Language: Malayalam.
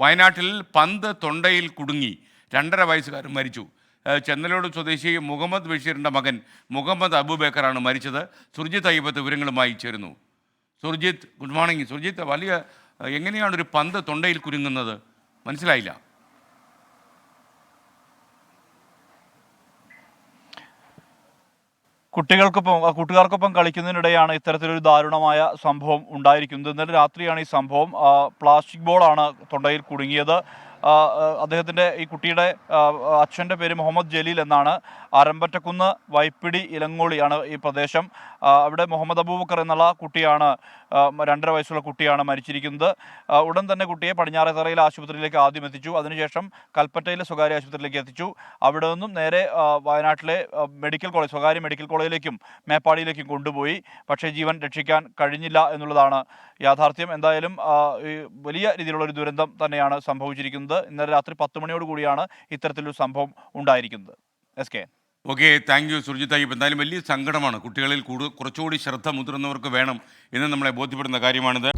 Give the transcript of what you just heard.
വയനാട്ടിൽ പന്ത് തൊണ്ടയിൽ കുടുങ്ങി 2.5 വയസ്സുകാരൻ മരിച്ചു. ചെന്നലോട് സ്വദേശി മുഹമ്മദ് ബഷീറിൻ്റെ മകൻ മുഹമ്മദ് അബൂബക്കറാണ് മരിച്ചത്. സുർജിത്ത് അയ്യപ്പത്ത് വിവരങ്ങളുമായി ചേരുന്നു. Surjit, good morning. സുർജിത്ത്, എങ്ങനെയാണ് ഒരു പന്ത് തൊണ്ടയിൽ കുരുങ്ങുന്നത്? മനസ്സിലായില്ല. കൂട്ടുകാർക്കൊപ്പം കളിക്കുന്നതിനിടെയാണ് ഇത്തരത്തിലൊരു ദാരുണമായ സംഭവം ഉണ്ടായിരിക്കുന്നത്. ഇന്നലെ രാത്രിയാണ് ഈ സംഭവം. പ്ലാസ്റ്റിക് ബോളാണ് തൊണ്ടയിൽ കുടുങ്ങിയത്. അദ്ദേഹത്തിൻ്റെ ഈ കുട്ടിയുടെ അച്ഛൻ്റെ പേര് മുഹമ്മദ് ജലീൽ എന്നാണ്. അരമ്പറ്റക്കുന്ന് വൈപ്പിടി ഇലങ്ങോളിയാണ് ഈ പ്രദേശം. അവിടെ മുഹമ്മദ് അബൂബക്കർ എന്നുള്ള കുട്ടിയാണ്, 2.5 വയസ്സുള്ള കുട്ടിയാണ് മരിച്ചിരിക്കുന്നത്. ഉടൻ തന്നെ കുട്ടിയെ പടിഞ്ഞാറേത്തറയിലെ ആശുപത്രിയിലേക്ക് ആദ്യം എത്തിച്ചു. അതിനുശേഷം കൽപ്പറ്റയിലെ സ്വകാര്യ ആശുപത്രിയിലേക്ക് എത്തിച്ചു. അവിടെ നിന്നും നേരെ വയനാട്ടിലെ സ്വകാര്യ മെഡിക്കൽ കോളേജിലേക്കും മേപ്പാടിയിലേക്കും കൊണ്ടുപോയി. പക്ഷേ ജീവൻ രക്ഷിക്കാൻ കഴിഞ്ഞില്ല എന്നുള്ളതാണ് യാഥാർത്ഥ്യം. എന്തായാലും വലിയ രീതിയിലുള്ള ഒരു ദുരന്തം തന്നെയാണ് സംഭവിച്ചിരിക്കുന്നത്. ഇന്നലെ രാത്രി 10 മണിയോടുകൂടിയാണ് ഇത്തരത്തിലൊരു സംഭവം ഉണ്ടായിരിക്കുന്നത്. SK. Okay, thank you Surjith Ayyapp. എന്തായാലും വലിയ സങ്കടമാണ്. കുട്ടികളിൽ കുറച്ചുകൂടി ശ്രദ്ധ മുതിർന്നവർക്ക് വേണം എന്ന് നമ്മളെ ബോധ്യപ്പെടുന്ന കാര്യമാണിത്.